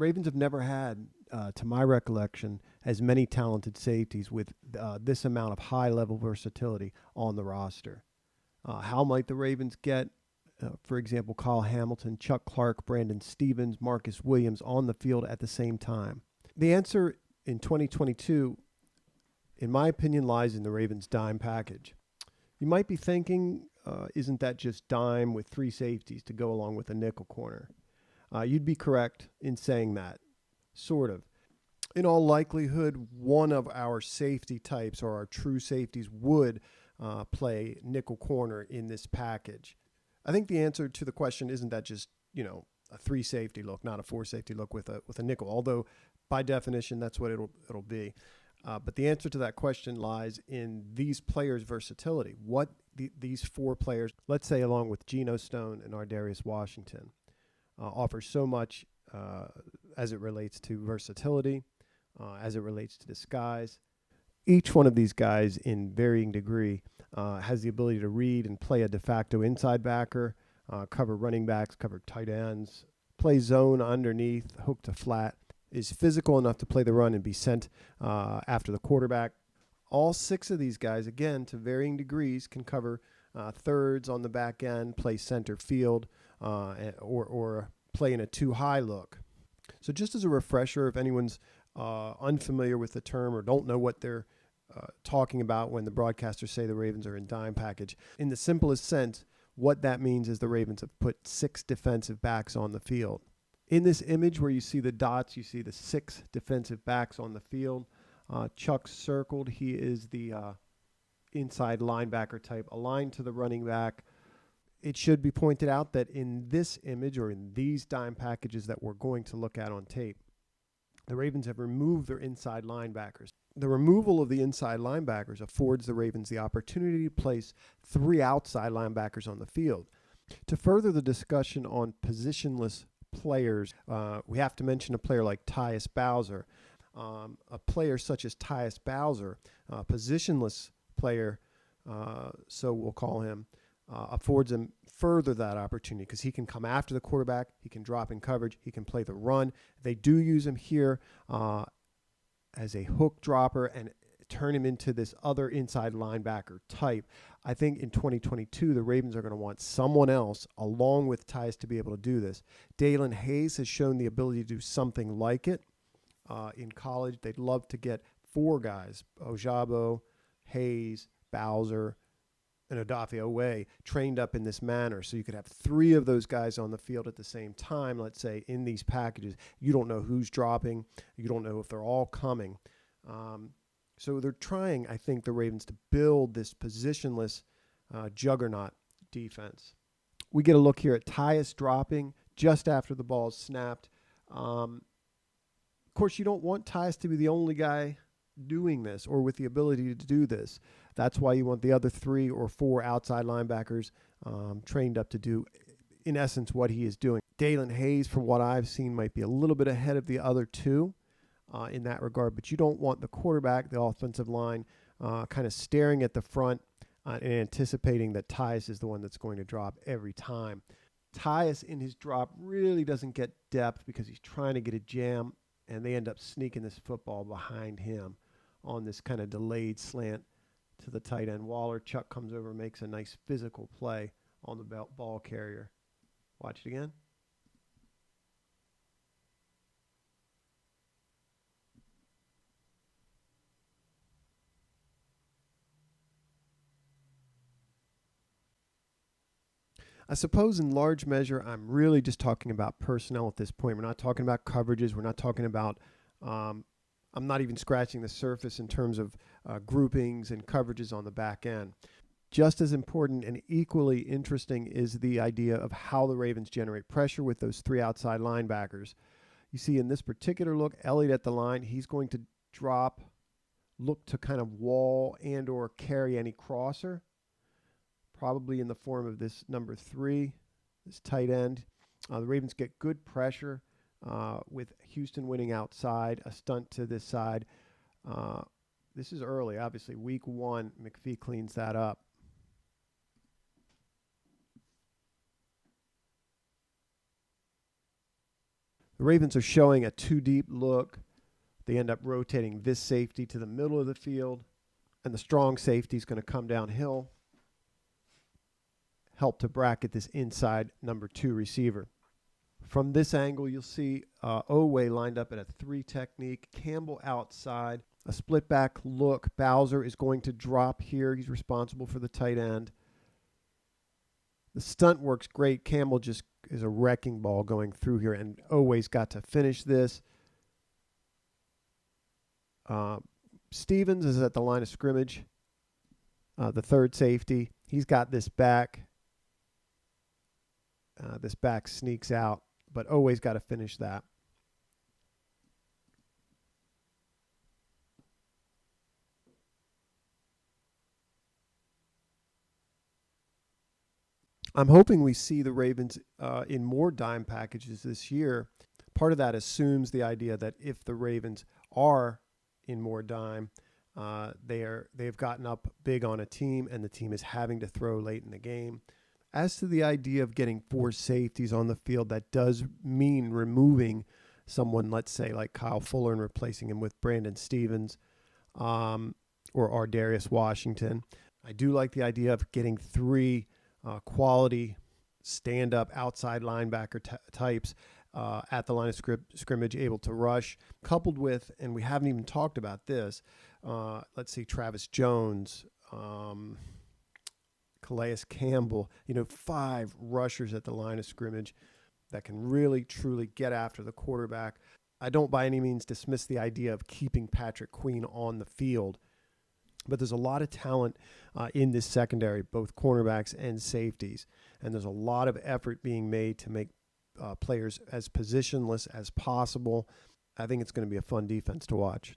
Ravens have never had, to my recollection, as many talented safeties with this amount of high-level versatility on the roster. How might the Ravens get, for example, Kyle Hamilton, Chuck Clark, Brandon Stevens, Marcus Williams on the field at the same time? The answer in 2022, in my opinion, lies in the Ravens' dime package. You might be thinking, isn't that just dime with 3 safeties to go along with a nickel corner? You'd be correct in saying that, sort of. In all likelihood, one of our safety types or our true safeties would play nickel corner in this package. I think the answer to the question isn't that just, a 3 safety look, not a 4 safety look with a nickel, although by definition that's what it'll be. But the answer to that question lies in these players' versatility. What these 4 players, let's say along with Geno Stone and Ardarius Washington, offer so much as it relates to versatility, as it relates to disguise. Each one of these guys, in varying degree, has the ability to read and play a de facto inside backer, cover running backs, cover tight ends, play zone underneath, hook to flat, is physical enough to play the run and be sent after the quarterback. All 6 of these guys, again, to varying degrees, can cover thirds on the back end, play center field, or play in a 2-high look. So just as a refresher, if anyone's unfamiliar with the term or don't know what they're talking about when the broadcasters say the Ravens are in dime package, in the simplest sense, what that means is the Ravens have put 6 defensive backs on the field. In this image where you see the dots, you see the 6 defensive backs on the field. Chuck's circled. He is the inside linebacker type, aligned to the running back. It should be pointed out that in this image, or in these dime packages that we're going to look at on tape, the Ravens have removed their inside linebackers. The removal of the inside linebackers affords the Ravens the opportunity to place 3 outside linebackers on the field. To further the discussion on positionless players, we have to mention a player like Tyus Bowser. A player such as Tyus Bowser, a positionless player, so we'll call him, affords him further that opportunity because he can come after the quarterback, he can drop in coverage, he can play the run. They do use him here as a hook dropper and turn him into this other inside linebacker type. I think in 2022, the Ravens are going to want someone else along with Tyus to be able to do this. Dalen Hayes has shown the ability to do something like it. In college, they'd love to get 4 guys, Ojabo, Hayes, Bowser, and Odafe Owe, trained up in this manner. So you could have 3 of those guys on the field at the same time, let's say, in these packages. You don't know who's dropping. You don't know if they're all coming. So they're trying, I think, the Ravens to build this positionless juggernaut defense. We get a look here at Tyus dropping just after the ball is snapped. Of course, you don't want Tyus to be the only guy doing this or with the ability to do this. That's why you want the other 3 or 4 outside linebackers trained up to do, in essence, what he is doing. Dalen Hayes, from what I've seen, might be a little bit ahead of the other 2 in that regard, but you don't want the quarterback, the offensive line, kind of staring at the front and anticipating that Tyus is the one that's going to drop every time. Tyus in his drop really doesn't get depth because he's trying to get a jam, and they end up sneaking this football behind him on this kind of delayed slant to the tight end. Waller, Chuck comes over and makes a nice physical play on the ball carrier. Watch it again. I suppose in large measure, I'm really just talking about personnel at this point. We're not talking about coverages. We're not talking about, I'm not even scratching the surface in terms of groupings and coverages on the back end. Just as important and equally interesting is the idea of how the Ravens generate pressure with those 3 outside linebackers. You see in this particular look, Elliott at the line, he's going to drop, look to kind of wall and or carry any crosser, probably in the form of this number 3, this tight end. The Ravens get good pressure with Houston winning outside, a stunt to this side. This is early, obviously. Week 1, McPhee cleans that up. The The Ravens are showing a too deep look. They end up rotating this safety to the middle of the field, and the strong safety is going to come downhill, help to bracket this inside number 2 receiver. From this angle, you'll see Oweh lined up in a 3 technique, Campbell outside, a split back look. Bowser is going to drop here. He's responsible for the tight end. The stunt works great. Campbell just is a wrecking ball going through here, and Oweh's got to finish this. Stevens is at the line of scrimmage, the 3rd safety. He's got this back. This back sneaks out, but Oweh's got to finish that. I'm hoping we see the Ravens in more dime packages this year. Part of that assumes the idea that if the Ravens are in more dime, they've gotten up big on a team, and the team is having to throw late in the game. As to the idea of getting 4 safeties on the field, that does mean removing someone, let's say like Kyle Fuller, and replacing him with Brandon Stevens or Ardarius Washington. I do like the idea of getting 3 quality stand-up outside linebacker types at the line of scrimmage, able to rush, coupled with, and we haven't even talked about this, let's see, Travis Jones, Calais Campbell, 5 rushers at the line of scrimmage that can really, truly get after the quarterback. I don't by any means dismiss the idea of keeping Patrick Queen on the field, but there's a lot of talent in this secondary, both cornerbacks and safeties, and there's a lot of effort being made to make players as positionless as possible. I think it's going to be a fun defense to watch.